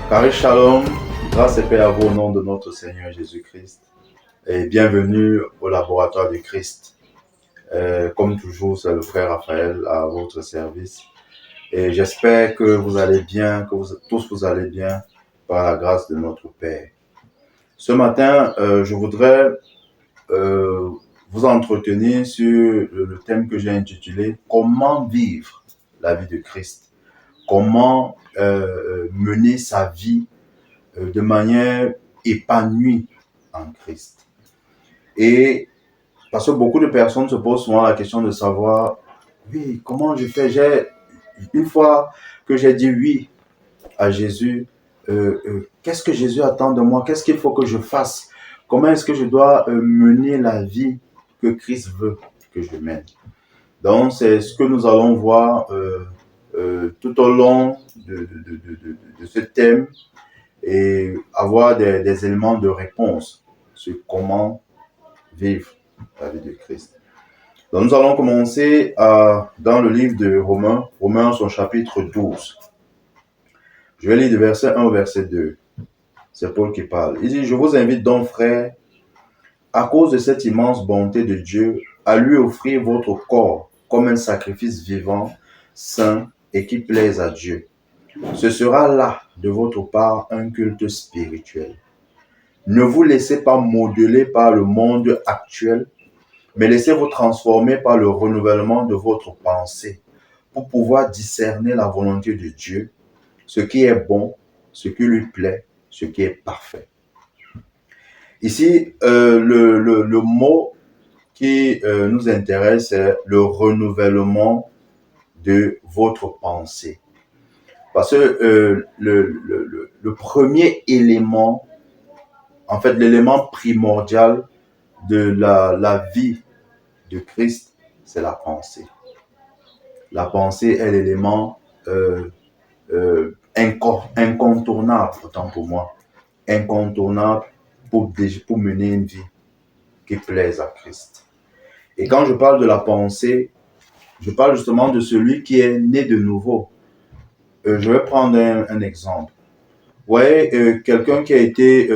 Carré Shalom, grâce et paix à vous au nom de notre Seigneur Jésus-Christ et bienvenue au laboratoire du Christ. Comme toujours, c'est le frère Raphaël à votre service et j'espère que vous allez bien, que tous vous allez bien par la grâce de notre Père. Ce matin, je voudrais vous entretenir sur le thème que j'ai intitulé « Comment vivre la vie de Christ ?» Comment mener sa vie de manière épanouie en Christ. Et parce que beaucoup de personnes se posent souvent la question de savoir, oui, comment je fais? Une fois que j'ai dit oui à Jésus, qu'est-ce que Jésus attend de moi? Qu'est-ce qu'il faut que je fasse? Comment est-ce que je dois mener la vie que Christ veut que je mène? Donc, c'est ce que nous allons voir tout au long de ce thème et avoir des éléments de réponse sur comment vivre la vie de Christ. Donc, nous allons commencer dans le livre de Romains son chapitre 12. Je vais lire du verset 1 au verset 2. C'est Paul qui parle. Il dit, « Je vous invite donc, frères, à cause de cette immense bonté de Dieu, à lui offrir votre corps comme un sacrifice vivant, saint et qui plaise à Dieu. Ce sera là, de votre part, un culte spirituel. Ne vous laissez pas modeler par le monde actuel, mais laissez-vous transformer par le renouvellement de votre pensée pour pouvoir discerner la volonté de Dieu, ce qui est bon, ce qui lui plaît, ce qui est parfait. » Ici, le mot qui nous intéresse, c'est le renouvellement de votre pensée. Parce que le premier élément, en fait, l'élément primordial de la vie de Christ, c'est la pensée. La pensée est l'élément incontournable, autant pour moi, incontournable pour mener une vie qui plaise à Christ. Et quand je parle de la pensée, je parle justement de celui qui est né de nouveau. Je vais prendre un exemple. Vous voyez, quelqu'un qui a été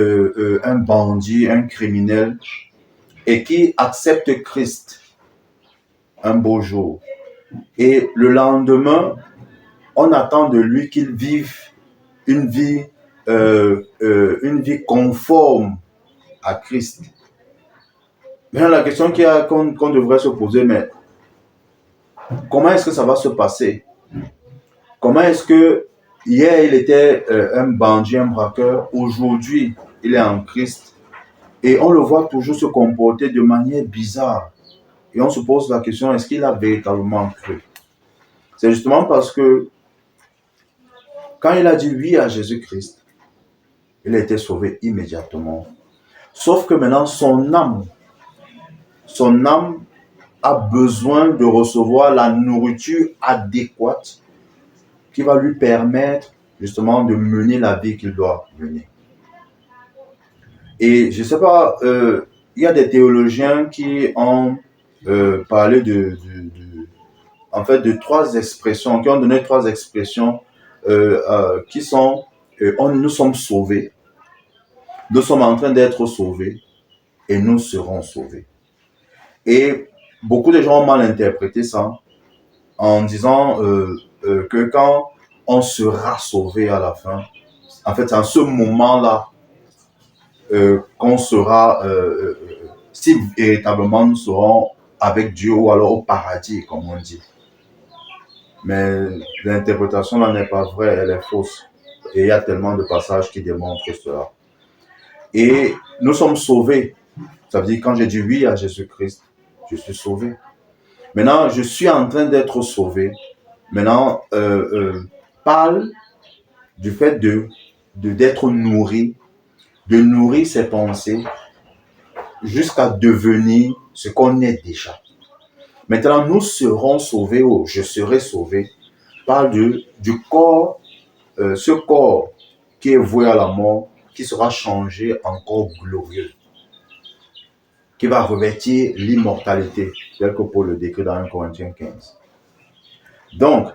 un bandit, un criminel, et qui accepte Christ un beau jour. Et le lendemain, on attend de lui qu'il vive une vie conforme à Christ. Maintenant, la question qu'on devrait se poser, mais comment est-ce que ça va se passer? Comment est-ce que hier, il était un bandit, un braqueur, aujourd'hui, il est en Christ et on le voit toujours se comporter de manière bizarre. Et on se pose la question, est-ce qu'il a véritablement cru? C'est justement parce que quand il a dit oui à Jésus-Christ, il a été sauvé immédiatement. Sauf que maintenant, son âme a besoin de recevoir la nourriture adéquate qui va lui permettre justement de mener la vie qu'il doit mener. Et je ne sais pas, il y a des théologiens qui ont parlé en fait, de trois expressions, qui ont donné trois expressions qui sont nous sommes sauvés, nous sommes en train d'être sauvés et nous serons sauvés. Et beaucoup de gens ont mal interprété ça en disant que quand on sera sauvé à la fin, en fait, c'est à ce moment-là qu'on sera, si véritablement nous serons avec Dieu ou alors au paradis, comme on dit. Mais l'interprétation là n'est pas vraie, elle est fausse. Et il y a tellement de passages qui démontrent cela. Et nous sommes sauvés. Ça veut dire quand j'ai dit oui à Jésus-Christ, je suis sauvé. Maintenant, je suis en train d'être sauvé. Maintenant, parle du fait d'être nourri, de nourrir ses pensées jusqu'à devenir ce qu'on est déjà. Maintenant, nous serons sauvés, ou je serai sauvé, parle du corps, ce corps qui est voué à la mort, qui sera changé en corps glorieux, qui va revêtir l'immortalité, tel que Paul le décrit dans 1 Corinthiens 15. Donc,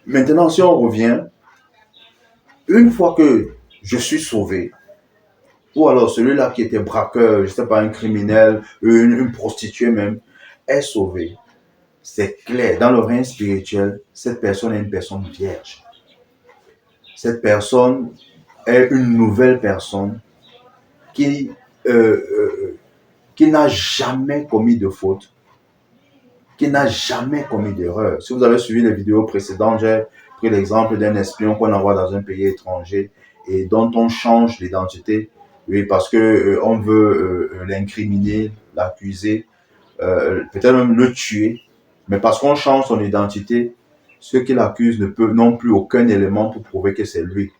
maintenant, si on revient, une fois que je suis sauvé, ou alors celui-là qui était braqueur, je ne sais pas, un criminel, une prostituée même, est sauvé, c'est clair, dans le règne spirituel, cette personne est une personne vierge. Cette personne est une nouvelle personne qui, qui n'a jamais commis de faute, qui n'a jamais commis d'erreur. Si vous avez suivi les vidéos précédentes, j'ai pris l'exemple d'un espion qu'on envoie dans un pays étranger et dont on change l'identité, oui, parce que on veut l'incriminer, l'accuser, peut-être même le tuer, mais parce qu'on change son identité, ceux qui l'accusent n'ont plus aucun élément pour prouver que c'est lui,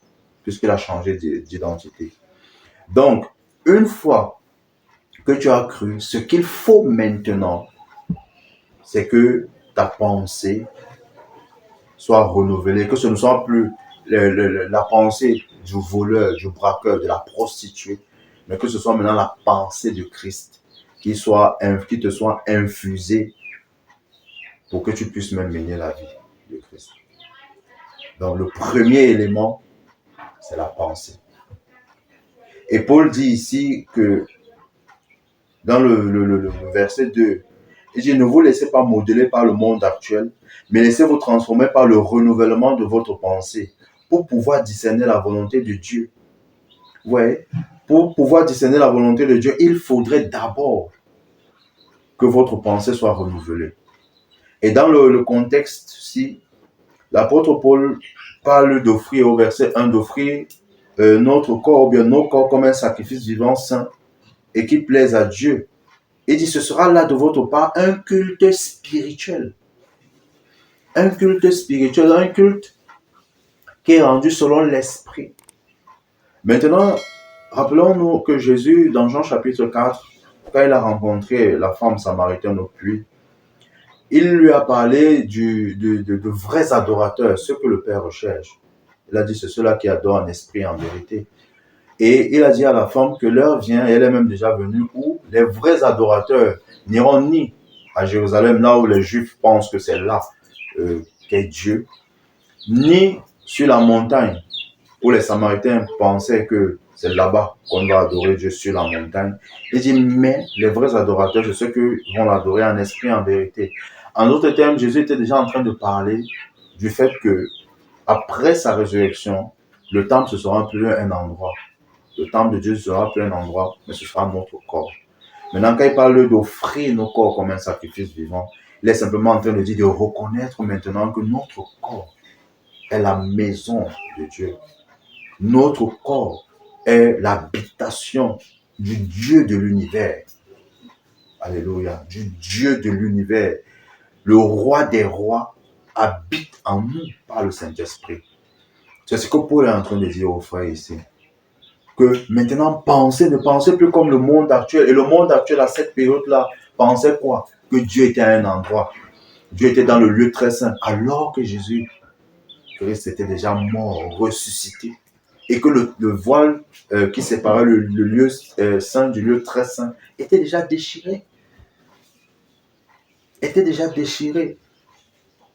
puisqu'il a changé d'identité. Donc, une fois que tu as cru, ce qu'il faut maintenant, c'est que ta pensée soit renouvelée, que ce ne soit plus la pensée du voleur, du braqueur, de la prostituée, mais que ce soit maintenant la pensée de Christ qui te soit infusée pour que tu puisses même mener la vie de Christ. Donc le premier élément, c'est la pensée. Et Paul dit ici que dans le verset 2, il dit, ne vous laissez pas modeler par le monde actuel, mais laissez-vous transformer par le renouvellement de votre pensée pour pouvoir discerner la volonté de Dieu. Ouais, pour pouvoir discerner la volonté de Dieu, il faudrait d'abord que votre pensée soit renouvelée. Et dans le contexte-ci, l'apôtre Paul parle d'offrir, au verset 1, d'offrir notre corps, ou bien nos corps comme un sacrifice vivant saint et qui plaise à Dieu. Il dit, ce sera là de votre part un culte spirituel. Un culte spirituel, un culte qui est rendu selon l'esprit. Maintenant, rappelons-nous que Jésus, dans Jean chapitre 4, quand il a rencontré la femme samaritaine au puits, il lui a parlé de vrais adorateurs, ceux que le Père recherche. Il a dit, c'est ceux-là qui adorent en esprit et en vérité. Et il a dit à la femme que l'heure vient, et elle est même déjà venue, où les vrais adorateurs n'iront ni à Jérusalem, là où les Juifs pensent que c'est là qu'est Dieu, ni sur la montagne, où les Samaritains pensaient que c'est là-bas qu'on doit adorer Dieu, sur la montagne. Il dit, mais les vrais adorateurs, c'est ceux qui vont l'adorer en esprit et en vérité. En d'autres termes, Jésus était déjà en train de parler du fait que après sa résurrection, le temple, ce sera plus un endroit. Le temple de Dieu sera plus un endroit, mais ce sera notre corps. Maintenant, quand il parle d'offrir nos corps comme un sacrifice vivant, il est simplement en train de dire de reconnaître maintenant que notre corps est la maison de Dieu. Notre corps est l'habitation du Dieu de l'univers. Alléluia. Du Dieu de l'univers. Le roi des rois habite en nous par le Saint-Esprit. C'est ce que Paul est en train de dire aux frères ici. Que maintenant, ne pensez plus comme le monde actuel. Et le monde actuel, à cette période-là, pensait quoi? Que Dieu était à un endroit. Dieu était dans le lieu très saint. Alors que Jésus, Christ était déjà mort, ressuscité. Et que le voile qui séparait le lieu saint du lieu très saint était déjà déchiré. Était déjà déchiré.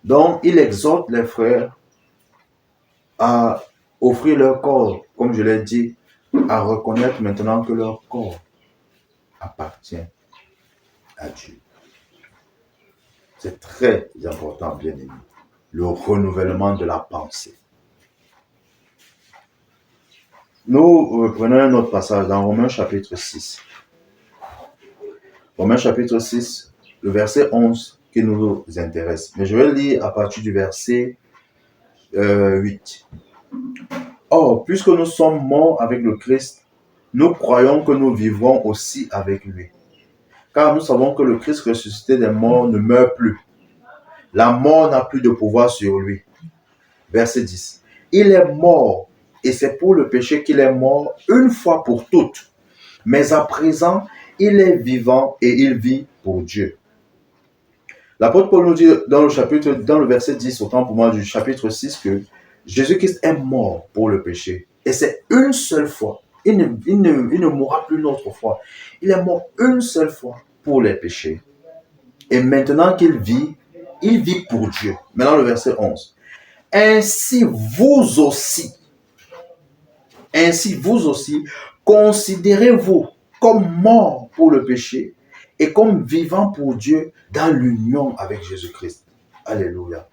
Donc, il exhorte les frères à offrir leur corps, comme je l'ai dit, à reconnaître maintenant que leur corps appartient à Dieu. C'est très important, bien aimé. Le renouvellement de la pensée. Nous prenons un autre passage dans Romains chapitre 6. Romains chapitre 6, le verset 11 qui nous intéresse. Mais je vais lire à partir du verset 8. Or, puisque nous sommes morts avec le Christ, nous croyons que nous vivrons aussi avec lui. Car nous savons que le Christ ressuscité des morts ne meurt plus. La mort n'a plus de pouvoir sur lui. Verset 10. Il est mort, et c'est pour le péché qu'il est mort une fois pour toutes. Mais à présent, il est vivant et il vit pour Dieu. L'apôtre Paul nous dit dans le verset 10, autant pour moi du chapitre 6, que Jésus-Christ est mort pour le péché. Et c'est une seule fois. Il ne mourra plus une autre fois. Il est mort une seule fois pour les péchés. Et maintenant qu'il vit, il vit pour Dieu. Maintenant le verset 11. Ainsi vous aussi, Ainsi, vous aussi, considérez-vous comme morts pour le péché et comme vivants pour Dieu dans l'union avec Jésus-Christ. Alléluia.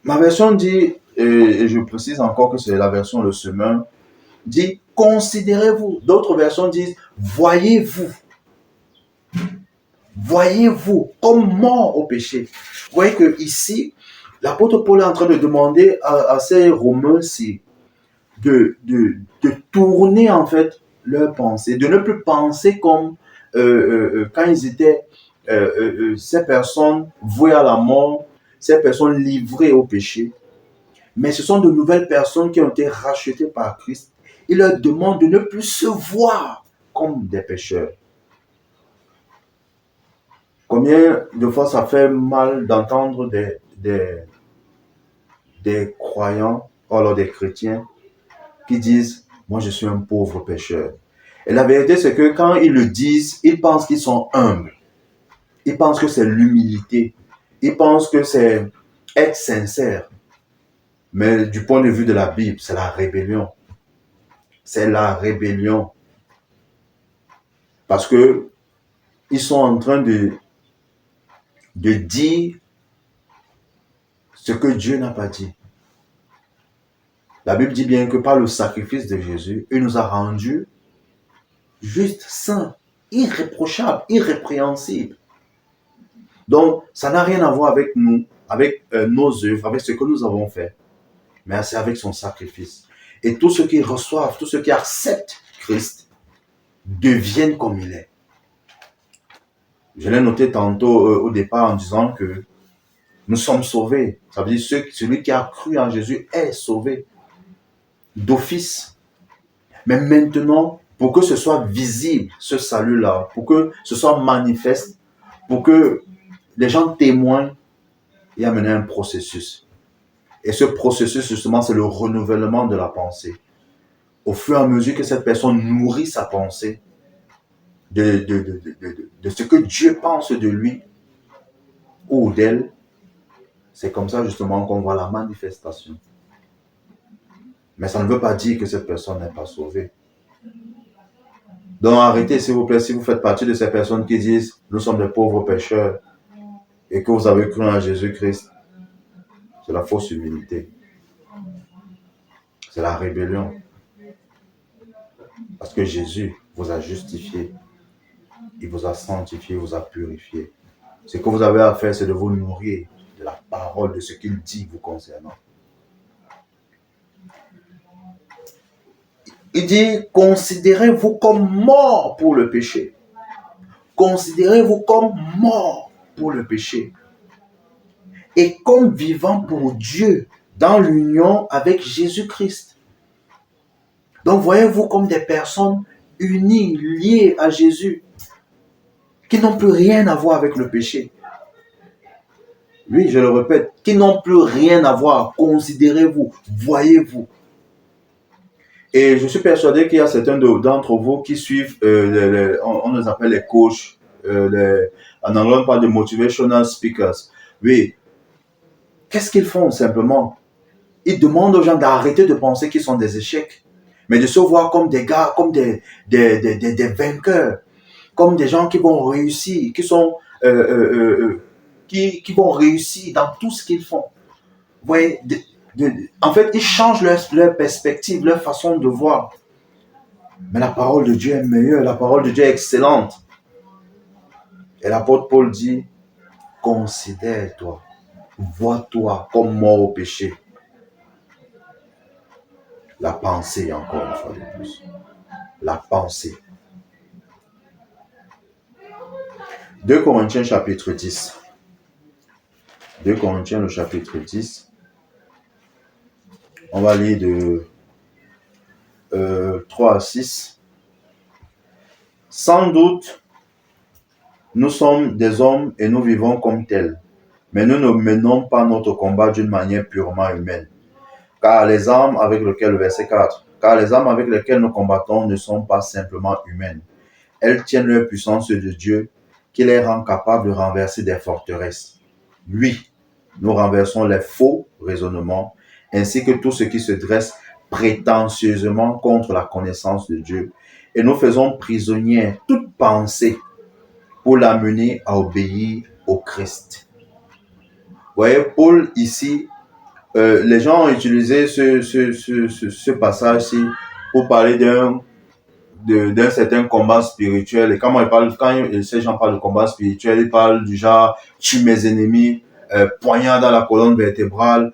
Ma version dit, et je précise encore que c'est la version Le Semeur, dit considérez-vous. D'autres versions disent voyez-vous. Voyez-vous comme mort au péché. Vous voyez que ici, l'apôtre Paul est en train de demander à ces Romains-ci de tourner en fait leur pensée, de ne plus penser comme quand ils étaient ces personnes vouées à la mort, ces personnes livrées au péché. Mais ce sont de nouvelles personnes qui ont été rachetées par Christ. Il leur demande de ne plus se voir comme des pécheurs. Combien de fois ça fait mal d'entendre des croyants, ou alors des chrétiens, qui disent « Moi, je suis un pauvre pécheur ». Et la vérité, c'est que quand ils le disent, ils pensent qu'ils sont humbles. Ils pensent que c'est l'humilité. Ils pensent que c'est être sincère. Mais du point de vue de la Bible, c'est la rébellion. C'est la rébellion. Parce que ils sont en train de dire ce que Dieu n'a pas dit. La Bible dit bien que par le sacrifice de Jésus, il nous a rendus justes, saints, irréprochables, irrépréhensibles. Donc, ça n'a rien à voir avec nous, avec nos œuvres, avec ce que nous avons fait, mais c'est avec son sacrifice. Et tous ceux qui reçoivent, tous ceux qui acceptent Christ, deviennent comme il est. Je l'ai noté tantôt au départ en disant que nous sommes sauvés. Ça veut dire que celui qui a cru en Jésus est sauvé d'office. Mais maintenant, pour que ce soit visible, ce salut-là, pour que ce soit manifeste, pour que les gens témoignent, il y a maintenant un processus. Et ce processus, justement, c'est le renouvellement de la pensée. Au fur et à mesure que cette personne nourrit sa pensée de ce que Dieu pense de lui ou d'elle, c'est comme ça, justement, qu'on voit la manifestation. Mais ça ne veut pas dire que cette personne n'est pas sauvée. Donc arrêtez, s'il vous plaît, si vous faites partie de ces personnes qui disent « Nous sommes des pauvres pécheurs » et que vous avez cru en Jésus-Christ, c'est la fausse humilité. C'est la rébellion. Parce que Jésus vous a justifié. Il vous a sanctifié, il vous a purifié. Ce que vous avez à faire, c'est de vous nourrir de la parole, de ce qu'il dit vous concernant. Il dit, considérez-vous comme morts pour le péché. Considérez-vous comme morts pour le péché. Et comme vivants pour Dieu dans l'union avec Jésus-Christ. Donc voyez-vous comme des personnes unies, liées à Jésus, qui n'ont plus rien à voir avec le péché. Oui, je le répète, qui n'ont plus rien à voir. Considérez-vous, voyez-vous. Et je suis persuadé qu'il y a certains d'entre vous qui suivent, on les appelle les coachs, en anglais on parle de motivational speakers. Oui, qu'est-ce qu'ils font simplement? Ils demandent aux gens d'arrêter de penser qu'ils sont des échecs, mais de se voir comme des gars, comme des vainqueurs, comme des gens qui vont réussir, qui vont réussir dans tout ce qu'ils font. Vous voyez, en fait, ils changent leur perspective, leur façon de voir. Mais la parole de Dieu est meilleure, la parole de Dieu est excellente. Et l'apôtre Paul dit, considère-toi, vois-toi comme mort au péché. La pensée, encore une fois de plus. La pensée. 2 Corinthiens chapitre 10. 2 Corinthiens le chapitre 10. On va lire de 3 à 6. Sans doute, nous sommes des hommes et nous vivons comme tels. Mais nous ne menons pas notre combat d'une manière purement humaine. Car les armes avec lesquelles, verset 4, car les armes avec lesquelles nous combattons ne sont pas simplement humaines. Elles tiennent leur puissance de Dieu qui les rend capables de renverser des forteresses. Oui, nous renversons les faux raisonnements ainsi que tout ce qui se dresse prétentieusement contre la connaissance de Dieu. Et nous faisons prisonnière toute pensée pour l'amener à obéir au Christ. Vous voyez, Paul ici, les gens ont utilisé ce passage-ci pour parler d'un certain combat spirituel. Et quand ces gens parlent de combat spirituel, ils parlent du genre tue mes ennemis, poignard dans la colonne vertébrale,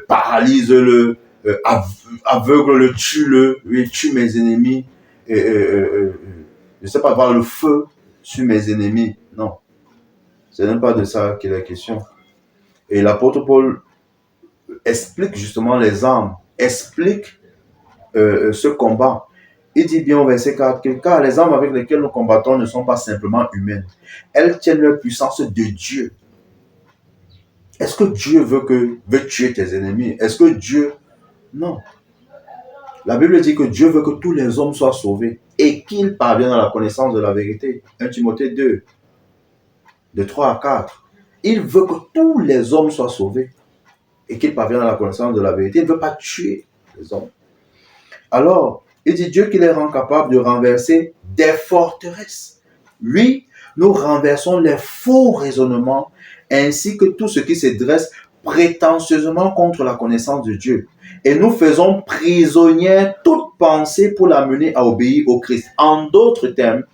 paralyse-le, aveugle-le, tue-le, tue mes ennemis. Je ne sais pas, voir le feu sur mes ennemis. Non, ce n'est pas de ça qu'il est question. Et l'apôtre Paul explique justement les armes, explique ce combat. Il dit bien au verset 4 que car les armes avec lesquelles nous combattons ne sont pas simplement humaines. Elles tiennent leur puissance de Dieu. Est-ce que Dieu veut tuer tes ennemis? Est-ce que Dieu... Non. La Bible dit que Dieu veut que tous les hommes soient sauvés et qu'ils parviennent à la connaissance de la vérité. 1 Timothée 2, de 3 à 4. Il veut que tous les hommes soient sauvés et qu'ils parviennent à la connaissance de la vérité. Il ne veut pas tuer les hommes. Alors, il dit Dieu qui les rend capables de renverser des forteresses. Oui, nous renversons les faux raisonnements ainsi que tout ce qui se dresse prétentieusement contre la connaissance de Dieu. Et nous faisons prisonnière toute pensée pour l'amener à obéir au Christ. En d'autres termes,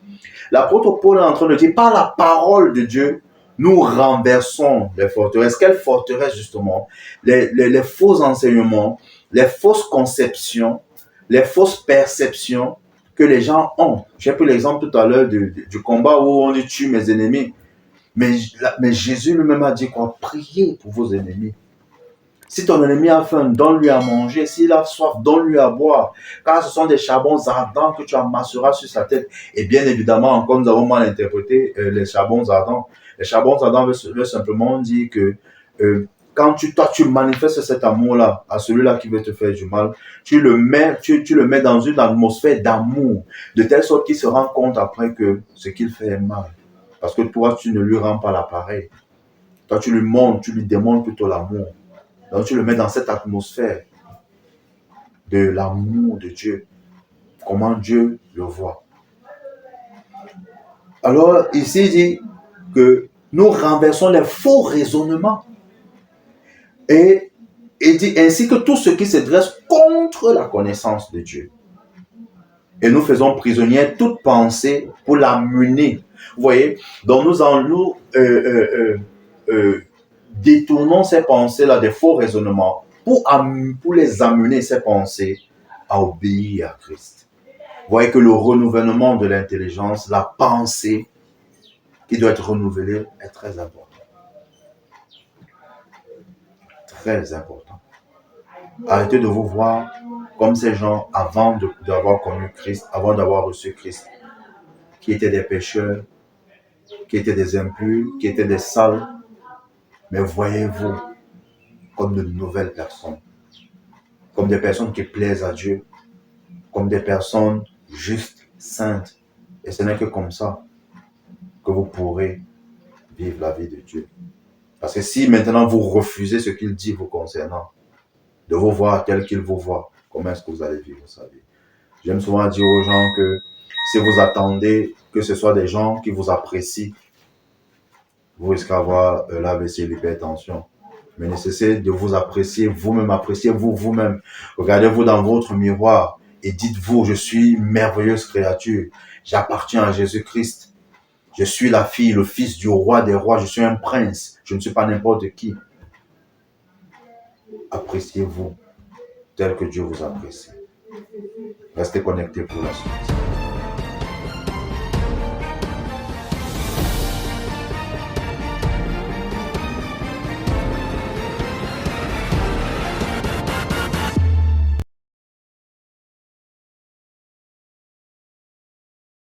l'apôtre Paul est en train de dire, par la parole de Dieu, nous renversons les forteresses. Quelles forteresses justement? Les faux enseignements, les fausses conceptions, les fausses perceptions que les gens ont. J'ai pris l'exemple tout à l'heure du combat où on tue mes ennemis. Mais Jésus lui-même a dit quoi? Priez pour vos ennemis. Si ton ennemi a faim, donne-lui à manger. S'il a soif, donne-lui à boire. Car ce sont des charbons ardents que tu amasseras sur sa tête. Et bien évidemment, encore nous avons mal interprété les charbons ardents. Les charbons ardents veulent simplement dire que quand tu manifestes cet amour-là à celui-là qui veut te faire du mal, tu le mets dans une atmosphère d'amour, de telle sorte qu'il se rend compte après que ce qu'il fait est mal. Parce que toi, tu ne lui rends pas l'appareil. Toi, tu lui montres, tu lui démontres plutôt l'amour. Donc, tu le mets dans cette atmosphère de l'amour de Dieu. Comment Dieu le voit. Alors, ici, il dit que nous renversons les faux raisonnements. Et il dit ainsi que tout ce qui se dresse contre la connaissance de Dieu. Et nous faisons prisonnière toute pensée pour la mener. Vous voyez, donc nous détournons ces pensées-là des faux raisonnements pour les amener, ces pensées, à obéir à Christ. Vous voyez que le renouvellement de l'intelligence, la pensée qui doit être renouvelée est très important. Très important. Arrêtez de vous voir comme ces gens avant d'avoir connu Christ, avant d'avoir reçu Christ, qui étaient des pécheurs, qui étaient des impurs, qui étaient des sales. Mais voyez-vous comme de nouvelles personnes, comme des personnes qui plaisent à Dieu, comme des personnes justes, saintes. Et ce n'est que comme ça que vous pourrez vivre la vie de Dieu. Parce que si maintenant vous refusez ce qu'il dit vous concernant, de vous voir tel qu'il vous voit, comment est-ce que vous allez vivre sa vie? J'aime souvent dire aux gens que si vous attendez que ce soit des gens qui vous apprécient, vous risquez d'avoir l'AVC, l'hypertension. Mais nécessaire de vous apprécier vous-même, appréciez-vous vous-même. Regardez-vous dans votre miroir et dites-vous, je suis une merveilleuse créature. J'appartiens à Jésus-Christ. Je suis la fille, le fils du roi des rois. Je suis un prince. Je ne suis pas n'importe qui. Appréciez-vous tel que Dieu vous apprécie. Restez connectés pour la suite.